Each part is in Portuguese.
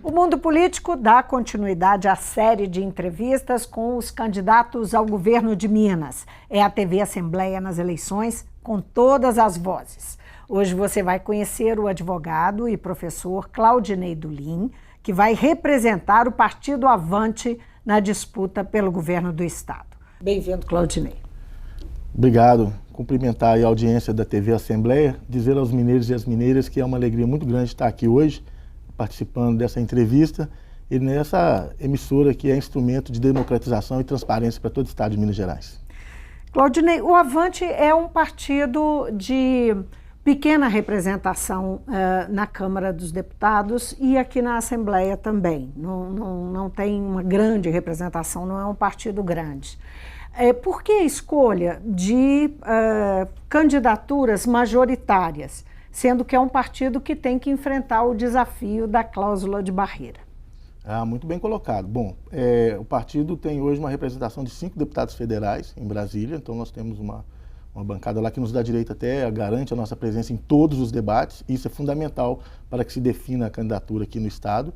O Mundo Político dá continuidade à série de entrevistas com os candidatos ao governo de Minas. É a TV Assembleia nas eleições, com todas as vozes. Hoje você vai conhecer o advogado e professor Claudinei Dulin, que vai representar o Partido Avante na disputa pelo governo do Estado. Bem-vindo, Claudinei. Obrigado. Cumprimentar a audiência da TV Assembleia, dizer aos mineiros e às mineiras que é uma alegria muito grande estar aqui hoje, participando dessa entrevista e nessa emissora que é instrumento de democratização e transparência para todo o Estado de Minas Gerais. Claudinei, o Avante é um partido de pequena representação na Câmara dos Deputados e aqui na Assembleia também. Não tem uma grande representação, não é um partido grande. Por que a escolha de candidaturas majoritárias, sendo que é um partido que tem que enfrentar o desafio da cláusula de barreira? Muito bem colocado. Bom, o partido tem hoje uma representação de 5 deputados federais em Brasília, então nós temos uma bancada lá que nos dá direito até, garante a nossa presença em todos os debates, e isso é fundamental para que se defina a candidatura aqui no Estado.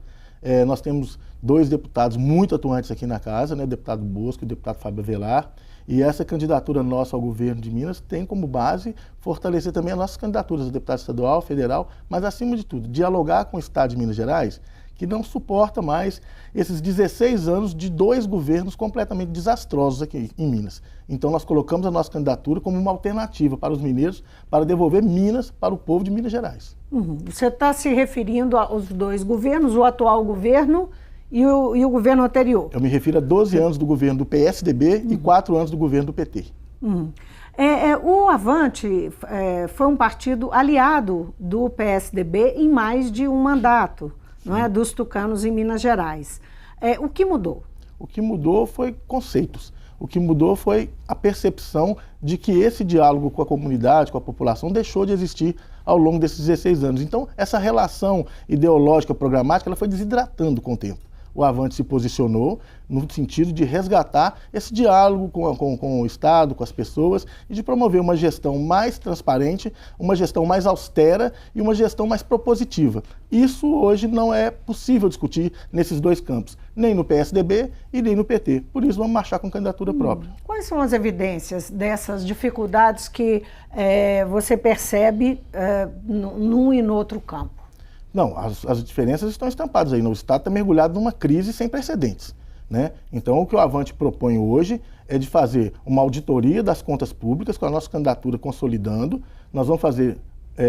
Nós temos 2 deputados muito atuantes aqui na casa, né, o deputado Bosco e o deputado Fábio Avelar, e essa candidatura nossa ao governo de Minas tem como base fortalecer também as nossas candidaturas a deputado estadual, federal, mas acima de tudo, dialogar com o Estado de Minas Gerais, que não suporta mais esses 16 anos de 2 governos completamente desastrosos aqui em Minas. Então nós colocamos a nossa candidatura como uma alternativa para os mineiros, para devolver Minas para o povo de Minas Gerais. Você está se referindo aos 2 governos, o atual governo e o governo anterior? Eu me refiro a 12 anos do governo do PSDB e 4 anos do governo do PT. O Avante foi um partido aliado do PSDB em mais de um mandato, não é, dos tucanos em Minas Gerais. O que mudou? O que mudou foi conceitos. O que mudou foi a percepção de que esse diálogo com a comunidade, com a população, deixou de existir ao longo desses 16 anos. Então, essa relação ideológica, programática, ela foi desidratando com o tempo. O Avante se posicionou no sentido de resgatar esse diálogo com o Estado, com as pessoas, e de promover uma gestão mais transparente, uma gestão mais austera e uma gestão mais propositiva. Isso hoje não é possível discutir nesses 2 campos, nem no PSDB e nem no PT. Por isso vamos marchar com candidatura própria. Quais são as evidências dessas dificuldades que você percebe num e no outro campo? Não, as diferenças estão estampadas aí. O Estado está mergulhado numa crise sem precedentes, né? Então, o que o Avante propõe hoje é de fazer uma auditoria das contas públicas, com a nossa candidatura consolidando. Nós vamos fazer,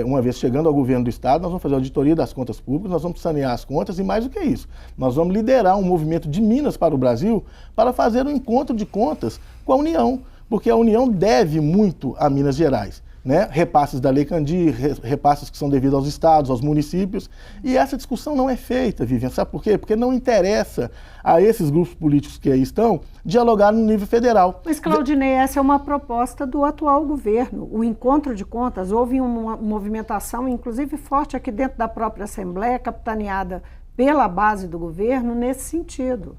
uma vez chegando ao governo do Estado, nós vamos fazer a auditoria das contas públicas, nós vamos sanear as contas e mais do que isso. Nós vamos liderar um movimento de Minas para o Brasil para fazer um encontro de contas com a União, porque a União deve muito a Minas Gerais. Né? Repasses da Lei Candir, repasses que são devidos aos estados, aos municípios, e essa discussão não é feita, Vivian. Sabe por quê? Porque não interessa a esses grupos políticos que aí estão dialogar no nível federal. Mas, Claudinei, essa é uma proposta do atual governo. O encontro de contas, houve uma movimentação, inclusive forte aqui dentro da própria Assembleia, capitaneada pela base do governo, nesse sentido.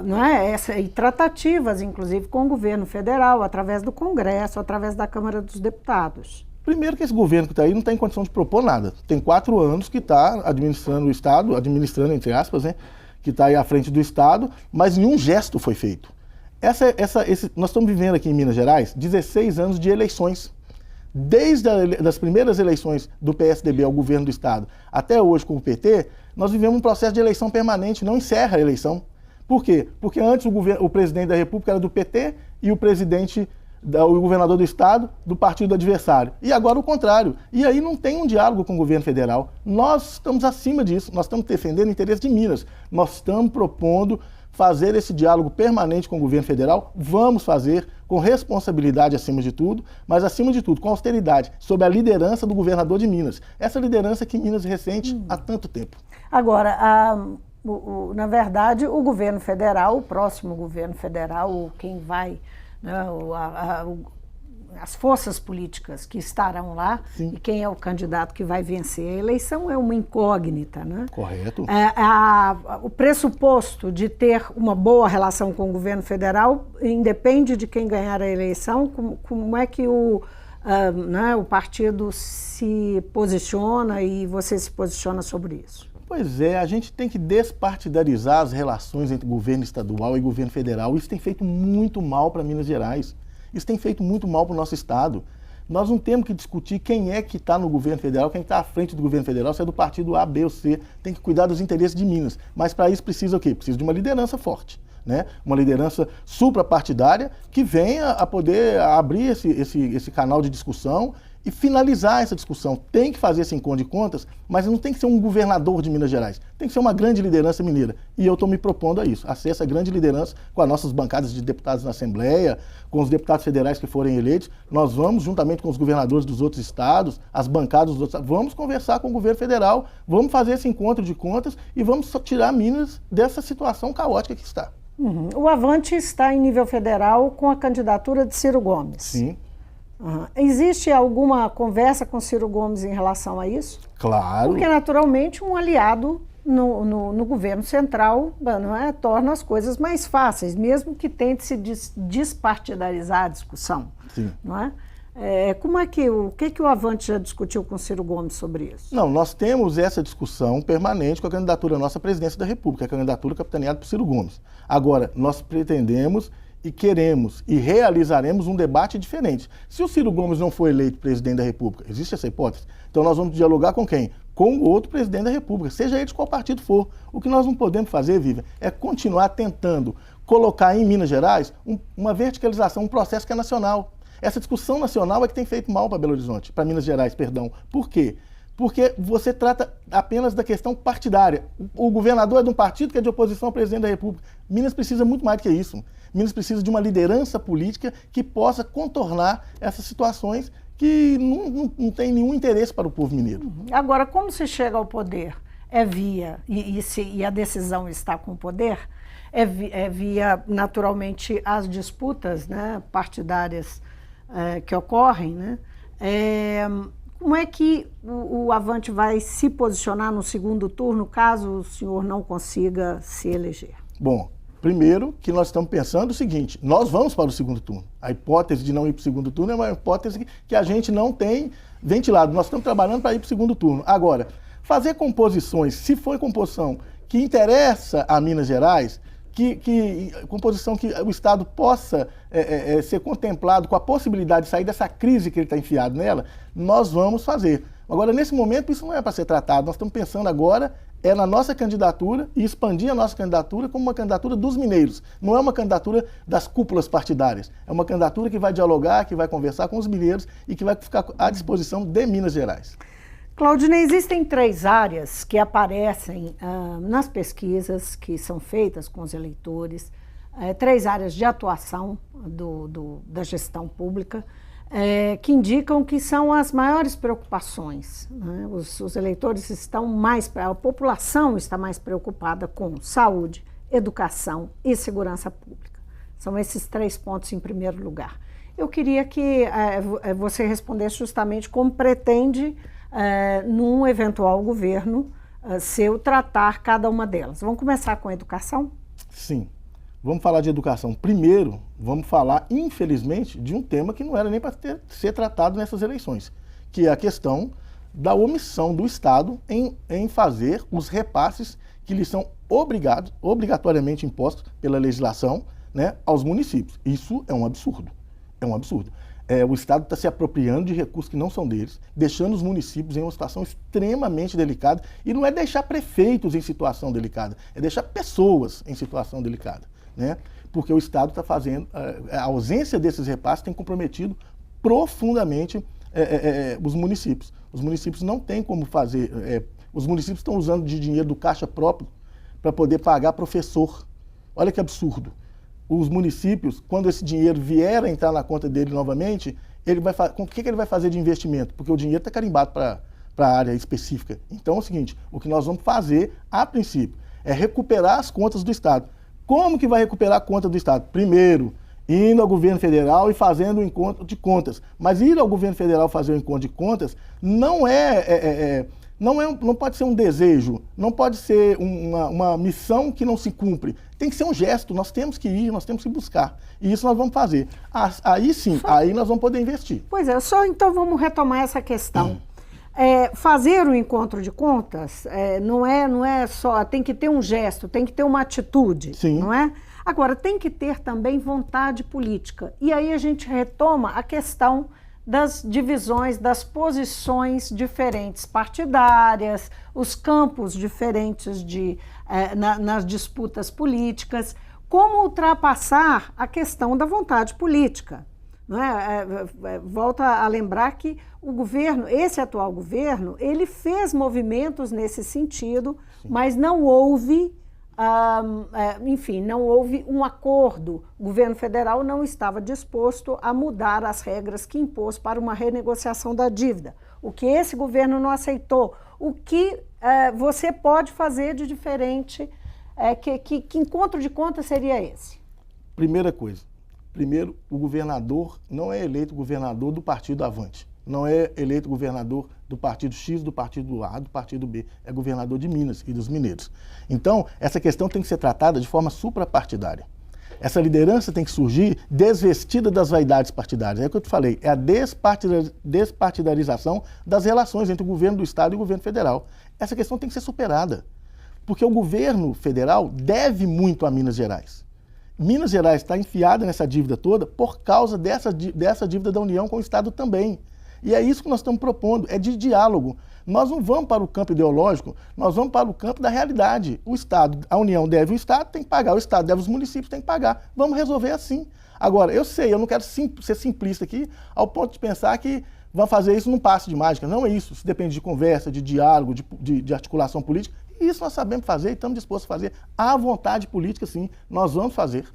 Não é? E tratativas, inclusive, com o governo federal, através do Congresso, através da Câmara dos Deputados. Primeiro que esse governo que está aí não tem condição de propor nada. Tem 4 anos que está administrando o Estado, administrando entre aspas, né, que está aí à frente do Estado, mas nenhum gesto foi feito. Nós estamos vivendo aqui em Minas Gerais 16 anos de eleições. Desde as primeiras eleições do PSDB ao governo do Estado até hoje com o PT, nós vivemos um processo de eleição permanente, não encerra a eleição. Por quê? Porque antes o presidente da República era do PT e o governador do Estado do partido adversário. E agora o contrário. E aí não tem um diálogo com o governo federal. Nós estamos acima disso, nós estamos defendendo o interesse de Minas. Nós estamos propondo fazer esse diálogo permanente com o governo federal. Vamos fazer com responsabilidade acima de tudo, mas acima de tudo com austeridade, sob a liderança do governador de Minas. Essa liderança que Minas ressente há tanto tempo. Agora, na verdade, o governo federal, o próximo governo federal, quem vai, né, as forças políticas que estarão lá, sim, e quem é o candidato que vai vencer a eleição é uma incógnita, né? Correto. O pressuposto de ter uma boa relação com o governo federal independe de quem ganhar a eleição. Como é que o partido se posiciona e você se posiciona sobre isso? Pois é, a gente tem que despartidarizar as relações entre governo estadual e governo federal. Isso tem feito muito mal para Minas Gerais. Isso tem feito muito mal para o nosso estado. Nós não temos que discutir quem é que está no governo federal, quem está à frente do governo federal, se é do partido A, B ou C. Tem que cuidar dos interesses de Minas. Mas para isso precisa o quê? Precisa de uma liderança forte, né? Uma liderança suprapartidária que venha a poder abrir esse canal de discussão e finalizar essa discussão. Tem que fazer esse encontro de contas, mas não tem que ser um governador de Minas Gerais. Tem que ser uma grande liderança mineira. E eu estou me propondo a isso, a ser essa grande liderança com as nossas bancadas de deputados na Assembleia, com os deputados federais que forem eleitos. Nós vamos, juntamente com os governadores dos outros estados, as bancadas dos outros estados, vamos conversar com o governo federal, vamos fazer esse encontro de contas e vamos tirar Minas dessa situação caótica que está. O Avante está em nível federal com a candidatura de Ciro Gomes. Sim. Existe alguma conversa com Ciro Gomes em relação a isso? Claro. Porque, naturalmente, um aliado no governo central, não é, torna as coisas mais fáceis, mesmo que tente se despartidarizar a discussão. Sim. Não é? O que o Avante já discutiu com Ciro Gomes sobre isso? Não, nós temos essa discussão permanente com a candidatura à nossa presidência da República, a candidatura capitaneada por Ciro Gomes. Agora, nós pretendemos e queremos e realizaremos um debate diferente. Se o Ciro Gomes não for eleito presidente da República, existe essa hipótese? Então nós vamos dialogar com quem? Com o outro presidente da República, seja ele de qual partido for. O que nós não podemos fazer, Vivian, é continuar tentando colocar em Minas Gerais uma verticalização, um processo que é nacional. Essa discussão nacional é que tem feito mal para Belo Horizonte, para Minas Gerais, perdão. Por quê? Porque você trata apenas da questão partidária. O governador é de um partido que é de oposição ao presidente da República. Minas precisa muito mais do que isso. Minas precisa de uma liderança política que possa contornar essas situações que não tem nenhum interesse para o povo mineiro. Agora, como se chega ao poder? E a decisão está com o poder? É via, naturalmente, as disputas, né, partidárias que ocorrem, né? Como é que o Avante vai se posicionar no segundo turno, caso o senhor não consiga se eleger? Bom, primeiro que nós estamos pensando o seguinte, nós vamos para o segundo turno. A hipótese de não ir para o segundo turno é uma hipótese que a gente não tem ventilado. Nós estamos trabalhando para ir para o segundo turno. Agora, fazer composições, se for composição que interessa a Minas Gerais, composição que o Estado possa ser contemplado com a possibilidade de sair dessa crise que ele está enfiado nela, nós vamos fazer. Agora, nesse momento, isso não é para ser tratado. Nós estamos pensando agora na nossa candidatura e expandir a nossa candidatura como uma candidatura dos mineiros. Não é uma candidatura das cúpulas partidárias. É uma candidatura que vai dialogar, que vai conversar com os mineiros e que vai ficar à disposição de Minas Gerais. Claudinei, existem 3 áreas que aparecem nas pesquisas que são feitas com os eleitores, 3 áreas de atuação da gestão pública, que indicam que são as maiores preocupações, né? Os eleitores a população está mais preocupada com saúde, educação e segurança pública. São esses 3 pontos em primeiro lugar. Eu queria que você respondesse justamente como pretende num eventual governo, seu tratar cada uma delas. Vamos começar com a educação? Sim, vamos falar de educação. Primeiro, vamos falar, infelizmente, de um tema que não era nem para ser tratado nessas eleições, que é a questão da omissão do Estado em fazer os repasses que lhes são obrigatoriamente impostos pela legislação, né, aos municípios. Isso é um absurdo. É um absurdo. O Estado está se apropriando de recursos que não são deles, deixando os municípios em uma situação extremamente delicada, e não é deixar prefeitos em situação delicada, é deixar pessoas em situação delicada, né? Porque o Estado está fazendo, a ausência desses repasses tem comprometido profundamente os municípios. Os municípios não têm como fazer, os municípios estão usando de dinheiro do caixa próprio para poder pagar professor. Olha que absurdo. Os municípios, quando esse dinheiro vier a entrar na conta dele novamente, o que ele vai fazer de investimento? Porque o dinheiro está carimbado para a área específica. Então é o seguinte, o que nós vamos fazer, a princípio, é recuperar as contas do Estado. Como que vai recuperar a conta do Estado? Primeiro, indo ao governo federal e fazendo o encontro de contas. Mas ir ao governo federal fazer o encontro de contas não pode ser um desejo, não pode ser uma missão que não se cumpre. Tem que ser um gesto, nós temos que ir, nós temos que buscar. E isso nós vamos fazer. Aí sim, aí nós vamos poder investir. Pois é, então vamos retomar essa questão. fazer o encontro de contas não é só, tem que ter um gesto, tem que ter uma atitude, Sim. não é? Agora, tem que ter também vontade política. E aí a gente retoma a questão das divisões, das posições diferentes partidárias, os campos diferentes nas disputas políticas, como ultrapassar a questão da vontade política. Não é? Volto a lembrar que o governo, esse atual governo, ele fez movimentos nesse sentido, sim, mas não houve, enfim, não houve um acordo. O governo federal não estava disposto a mudar as regras que impôs para uma renegociação da dívida. O que esse governo não aceitou, o que você pode fazer de diferente, que encontro de contas seria esse? Primeira coisa. Primeiro, o governador não é eleito governador do partido Avante. Não é eleito governador do partido X, do partido A, do partido B. É governador de Minas e dos mineiros. Então, essa questão tem que ser tratada de forma suprapartidária. Essa liderança tem que surgir desvestida das vaidades partidárias. É o que eu te falei, é a despartidarização das relações entre o governo do Estado e o governo federal. Essa questão tem que ser superada, porque o governo federal deve muito a Minas Gerais. Minas Gerais está enfiada nessa dívida toda por causa dessa dívida da União com o Estado também. E é isso que nós estamos propondo, é de diálogo. Nós não vamos para o campo ideológico, nós vamos para o campo da realidade. O Estado, a União deve o Estado, tem que pagar. O Estado deve os municípios, tem que pagar. Vamos resolver assim. Agora, eu não quero ser simplista aqui, ao ponto de pensar que vão fazer isso num passe de mágica. Não é isso. Isso depende de conversa, de diálogo, de articulação política. E isso nós sabemos fazer e estamos dispostos a fazer. À vontade política, sim, nós vamos fazer.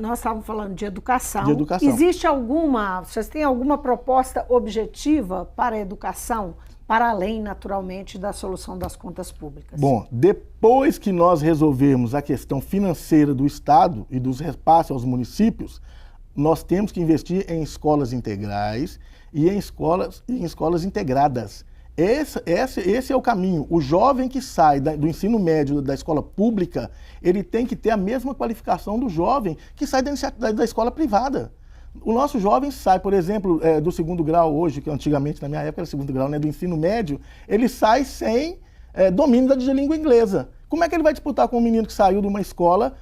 Nós estávamos falando de educação. De educação. Vocês têm alguma proposta objetiva para a educação, para além, naturalmente, da solução das contas públicas? Bom, depois que nós resolvermos a questão financeira do Estado e dos repasses aos municípios, nós temos que investir em escolas integrais e em escolas integradas. Esse é o caminho. O jovem que sai do ensino médio da escola pública, ele tem que ter a mesma qualificação do jovem que sai da escola privada. O nosso jovem sai, por exemplo, do segundo grau hoje, que antigamente na minha época era segundo grau, né, do ensino médio, ele sai sem domínio da língua inglesa. Como é que ele vai disputar com um menino que saiu de uma escola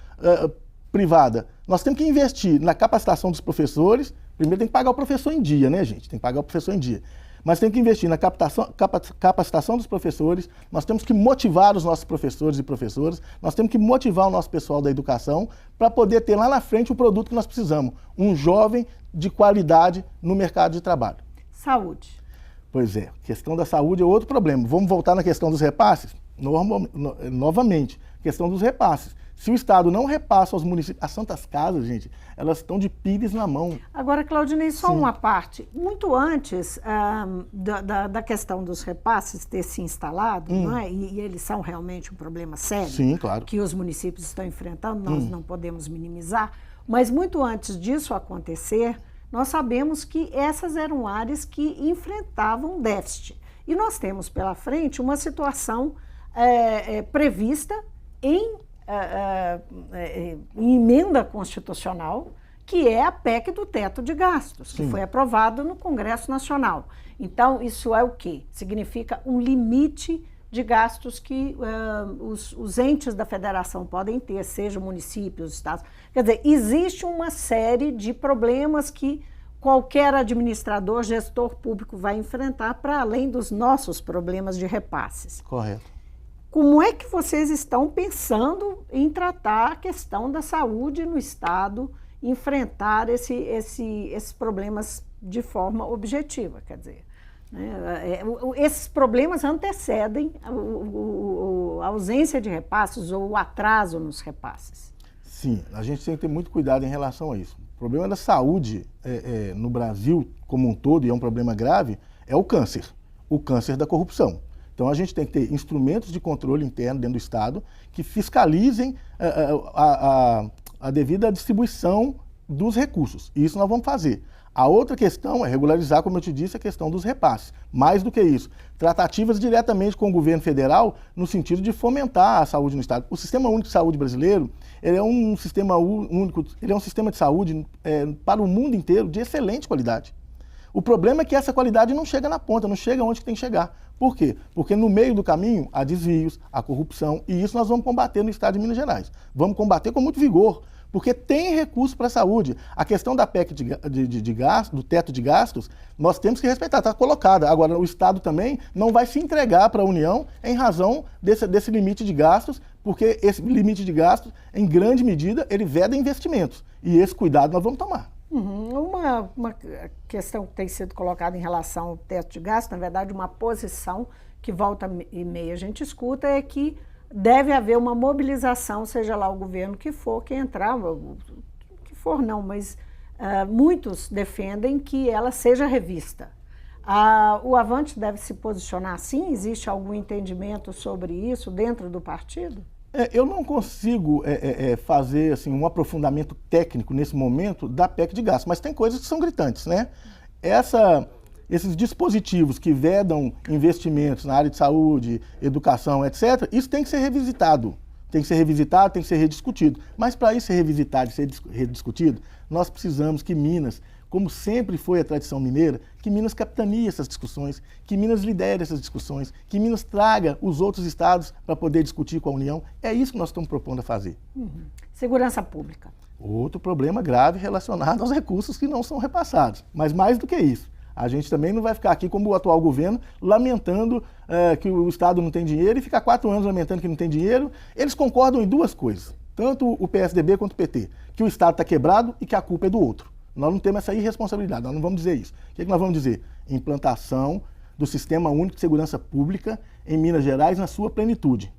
privada? Nós temos que investir na capacitação dos professores. Primeiro tem que pagar o professor em dia, né, gente? Tem que pagar o professor em dia. Mas tem que investir na capacitação dos professores, nós temos que motivar os nossos professores e professoras, nós temos que motivar o nosso pessoal da educação para poder ter lá na frente o produto que nós precisamos, um jovem de qualidade no mercado de trabalho. Saúde. Pois é, a questão da saúde é outro problema. Vamos voltar na questão dos repasses? Novamente, questão dos repasses. Se o Estado não repassa aos municípios, as Santas Casas, gente, elas estão de pires na mão. Agora, Claudinei, só uma parte. Muito antes da questão dos repasses ter se instalado, não é? E eles são realmente um problema sério. Sim, claro. Que os municípios estão enfrentando, nós não podemos minimizar. Mas muito antes disso acontecer, nós sabemos que essas eram áreas que enfrentavam déficit. E nós temos pela frente uma situação prevista em emenda constitucional, que é a PEC do teto de gastos, que foi aprovado no Congresso Nacional. Então, isso é o quê? Significa um limite de gastos que os entes da federação podem ter, seja municípios, estados. Quer dizer, existe uma série de problemas que qualquer administrador, gestor público vai enfrentar, para além dos nossos problemas de repasses. Correto. Como é que vocês estão pensando em tratar a questão da saúde no Estado, enfrentar esses problemas de forma objetiva? Quer dizer, né, esses problemas antecedem a ausência de repasses ou o atraso nos repasses. Sim, a gente tem que ter muito cuidado em relação a isso. O problema da saúde no Brasil como um todo, e é um problema grave, é o câncer da corrupção. Então, a gente tem que ter instrumentos de controle interno dentro do Estado que fiscalizem a devida distribuição dos recursos. E isso nós vamos fazer. A outra questão é regularizar, como eu te disse, a questão dos repasses. Mais do que isso, tratativas diretamente com o governo federal no sentido de fomentar a saúde no Estado. O Sistema Único de Saúde brasileiro, ele é um sistema único, ele é um sistema de saúde para o mundo inteiro de excelente qualidade. O problema é que essa qualidade não chega na ponta, não chega onde tem que chegar. Por quê? Porque no meio do caminho há desvios, há corrupção, e isso nós vamos combater no estado de Minas Gerais. Vamos combater com muito vigor, porque tem recurso para a saúde. A questão da PEC de gasto, do teto de gastos, nós temos que respeitar, está colocada. Agora, o Estado também não vai se entregar para a União em razão desse limite de gastos, porque esse limite de gastos, em grande medida, ele veda investimentos. E esse cuidado nós vamos tomar. Uma questão que tem sido colocada em relação ao teto de gastos, na verdade, uma posição que volta e meia a gente escuta é que deve haver uma mobilização, seja lá o governo que for, que entrar, que for não, mas muitos defendem que ela seja revista. O Avante deve se posicionar assim? Existe algum entendimento sobre isso dentro do partido? Eu não consigo fazer assim, um aprofundamento técnico nesse momento da PEC de gastos, mas tem coisas que são gritantes, né? Esses dispositivos que vedam investimentos na área de saúde, educação, etc., isso tem que ser revisitado. Tem que ser revisitado, tem que ser rediscutido. Mas para isso ser revisitado e ser rediscutido, nós precisamos que Minas, como sempre foi a tradição mineira, que Minas capitanie essas discussões, que Minas lidere essas discussões, que Minas traga os outros estados para poder discutir com a União. É isso que nós estamos propondo a fazer. Segurança pública. Outro problema grave relacionado aos recursos que não são repassados. Mas mais do que isso, a gente também não vai ficar aqui como o atual governo lamentando que o Estado não tem dinheiro e ficar 4 anos lamentando que não tem dinheiro. Eles concordam em duas coisas, tanto o PSDB quanto o PT, que o Estado está quebrado e que a culpa é do outro. Nós não temos essa irresponsabilidade, nós não vamos dizer isso. O que nós vamos dizer? Implantação do Sistema Único de Segurança Pública em Minas Gerais na sua plenitude.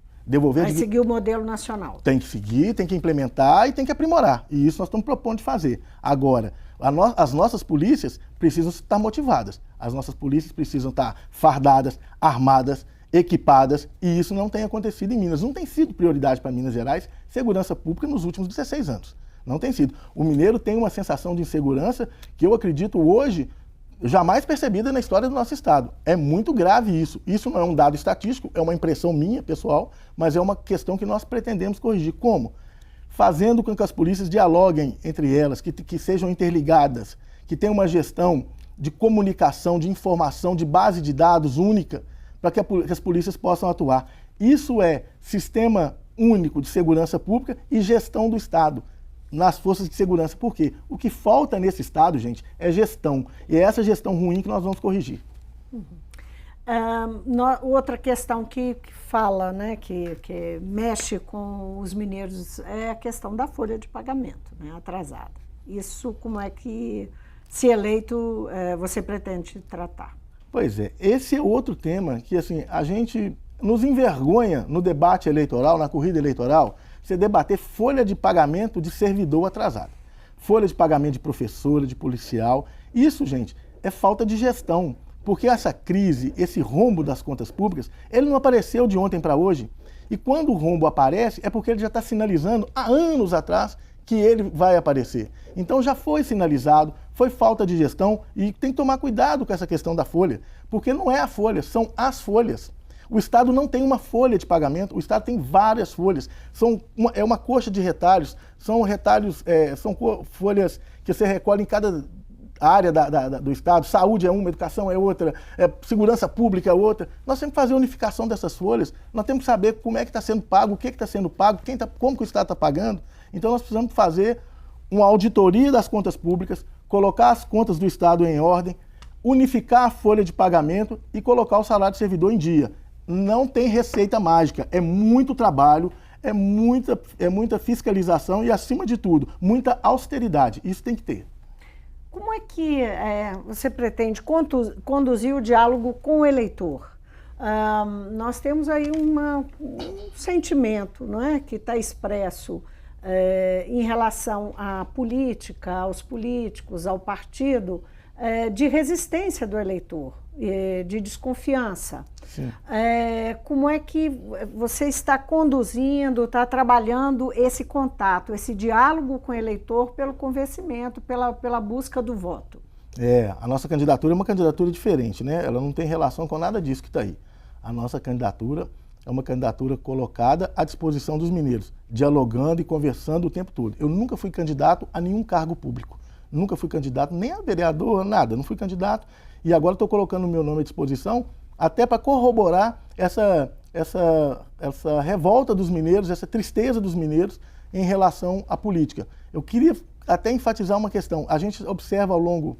Vai seguir o modelo nacional. Tem que seguir, tem que implementar e tem que aprimorar. E isso nós estamos propondo de fazer. Agora, as nossas polícias precisam estar motivadas. As nossas polícias precisam estar fardadas, armadas, equipadas, e isso não tem acontecido em Minas. Não tem sido prioridade para Minas Gerais segurança pública nos últimos 16 anos. Não tem sido. O mineiro tem uma sensação de insegurança que eu acredito hoje jamais percebida na história do nosso estado. É muito grave isso. Isso não é um dado estatístico, é uma impressão minha, pessoal, mas é uma questão que nós pretendemos corrigir. Como? Fazendo com que as polícias dialoguem entre elas, que sejam interligadas, que tenham uma gestão de comunicação, de informação, de base de dados única, para que as polícias possam atuar. Isso é Sistema Único de Segurança Pública e gestão do Estado nas forças de segurança. Por quê? O que falta nesse estado, gente, é gestão. E é essa gestão ruim que nós vamos corrigir. Outra questão que fala, né, que mexe com os mineiros é a questão da folha de pagamento, né, atrasada. Isso, como é que, se eleito, você pretende tratar? Pois é, esse é outro tema que, assim, a gente nos envergonha no debate eleitoral, na corrida eleitoral, você debater folha de pagamento de servidor atrasado, folha de pagamento de professora, de policial. Isso, gente, é falta de gestão, porque essa crise, esse rombo das contas públicas, ele não apareceu de ontem para hoje. E quando o rombo aparece, é porque ele já está sinalizando há anos atrás que ele vai aparecer. Então já foi sinalizado, foi falta de gestão e tem que tomar cuidado com essa questão da folha, porque não é a folha, são as folhas. O Estado não tem uma folha de pagamento, o Estado tem várias folhas. É uma coxa de retalhos, são retalhos, são folhas que você recolhe em cada área do Estado. Saúde é uma, educação é outra, segurança pública é outra. Nós temos que fazer a unificação dessas folhas, nós temos que saber como é que está sendo pago, o que está sendo pago, como que o Estado está pagando. Então nós precisamos fazer uma auditoria das contas públicas, colocar as contas do Estado em ordem, unificar a folha de pagamento e colocar o salário do servidor em dia. Não tem receita mágica, é muito trabalho, é muita fiscalização e, acima de tudo, muita austeridade. Isso tem que ter. Como é que você pretende conduzir o diálogo com o eleitor? Nós temos aí um sentimento, não é, que está expresso em relação à política, aos políticos, ao partido, de resistência do eleitor, de desconfiança. Como é que você está conduzindo, está trabalhando esse contato, esse diálogo com o eleitor pelo convencimento, pela busca do voto? A nossa candidatura é uma candidatura diferente, né? Ela não tem relação com nada disso que está aí. A nossa candidatura é uma candidatura colocada à disposição dos mineiros, dialogando e conversando o tempo todo. Eu nunca fui candidato a nenhum cargo público. nunca fui candidato, nem a vereador, nada, não fui candidato, e agora estou colocando o meu nome à disposição, até para corroborar essa revolta dos mineiros, essa tristeza dos mineiros em relação à política. Eu queria até enfatizar uma questão. A gente observa ao longo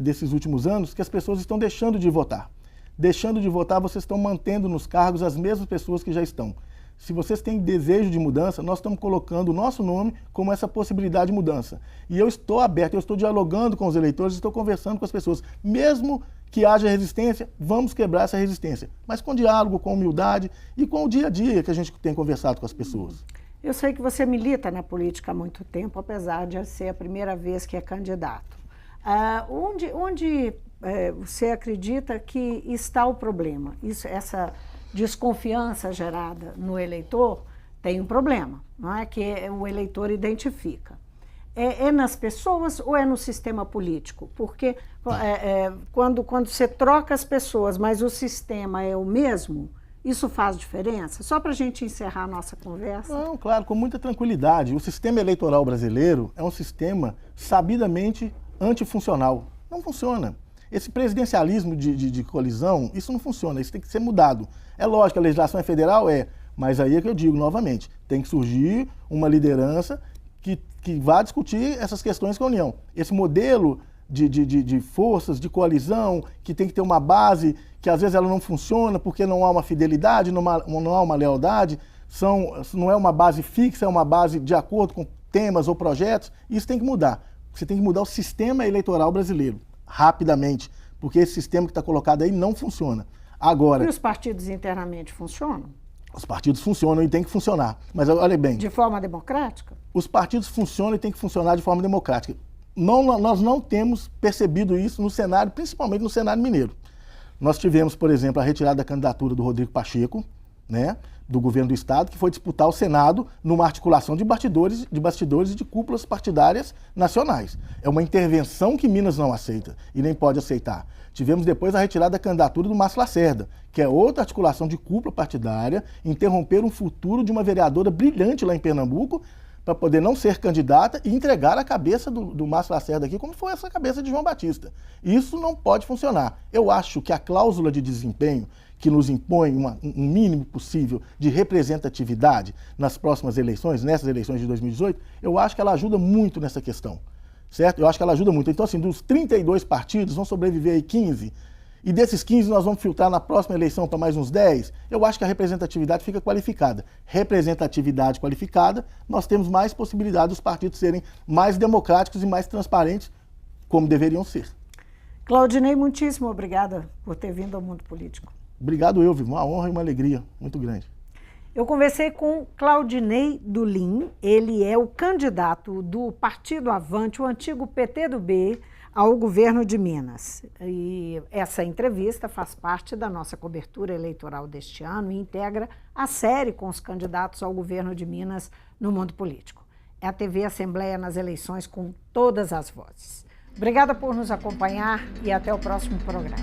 desses últimos anos que as pessoas estão deixando de votar. Deixando de votar, vocês estão mantendo nos cargos as mesmas pessoas que já estão. Se vocês têm desejo de mudança, nós estamos colocando o nosso nome como essa possibilidade de mudança. E eu estou aberto, eu estou dialogando com os eleitores, estou conversando com as pessoas. Mesmo que haja resistência, vamos quebrar essa resistência. Mas com diálogo, com humildade e com o dia a dia que a gente tem conversado com as pessoas. Eu sei que você milita na política há muito tempo, apesar de ser a primeira vez que é candidato. Onde você acredita que está o problema? Essa desconfiança gerada no eleitor tem um problema, não é? Que o eleitor identifica. É nas pessoas ou é no sistema político? Porque quando você troca as pessoas, mas o sistema é o mesmo, isso faz diferença? Só para a gente encerrar a nossa conversa. Não, claro, com muita tranquilidade. O sistema eleitoral brasileiro é um sistema sabidamente antifuncional. Não funciona. Esse presidencialismo de colisão, isso não funciona, isso tem que ser mudado. É lógico, a legislação é federal, mas aí é que eu digo novamente, tem que surgir uma liderança que vá discutir essas questões com a União. Esse modelo de forças, de coalizão, que tem que ter uma base, que às vezes ela não funciona porque não há uma fidelidade, não há uma lealdade, não é uma base fixa, é uma base de acordo com temas ou projetos, isso tem que mudar. Você tem que mudar o sistema eleitoral brasileiro, rapidamente, porque esse sistema que está colocado aí não funciona. Agora, e os partidos internamente funcionam? Os partidos funcionam e tem que funcionar. Mas olha bem... De forma democrática? Os partidos funcionam e tem que funcionar de forma democrática. Nós não temos percebido isso no cenário, principalmente no cenário mineiro. Nós tivemos, por exemplo, a retirada da candidatura do Rodrigo Pacheco, né, do governo do Estado, que foi disputar o Senado numa articulação de bastidores e de cúpulas partidárias nacionais. É uma intervenção que Minas não aceita e nem pode aceitar. Tivemos depois a retirada da candidatura do Márcio Lacerda, que é outra articulação de cúpula partidária, interromper um futuro de uma vereadora brilhante lá em Pernambuco, para poder não ser candidata e entregar a cabeça do Márcio Lacerda aqui, como foi essa cabeça de João Batista. Isso não pode funcionar. Eu acho que a cláusula de desempenho, que nos impõe um mínimo possível de representatividade nas próximas eleições, nessas eleições de 2018, eu acho que ela ajuda muito nessa questão, certo? Eu acho que ela ajuda muito. Então, assim, dos 32 partidos, vão sobreviver aí 15, e desses 15 nós vamos filtrar na próxima eleição para mais uns 10, eu acho que a representatividade fica qualificada. Representatividade qualificada, nós temos mais possibilidade dos partidos serem mais democráticos e mais transparentes, como deveriam ser. Claudinei, muitíssimo obrigada por ter vindo ao Mundo Político. Obrigado eu, Vivo. Uma honra e uma alegria muito grande. Eu conversei com Claudinei Dulim, ele é o candidato do Partido Avante, o antigo PTdoB, ao governo de Minas. E essa entrevista faz parte da nossa cobertura eleitoral deste ano e integra a série com os candidatos ao governo de Minas no Mundo Político. É a TV Assembleia nas eleições com todas as vozes. Obrigada por nos acompanhar e até o próximo programa.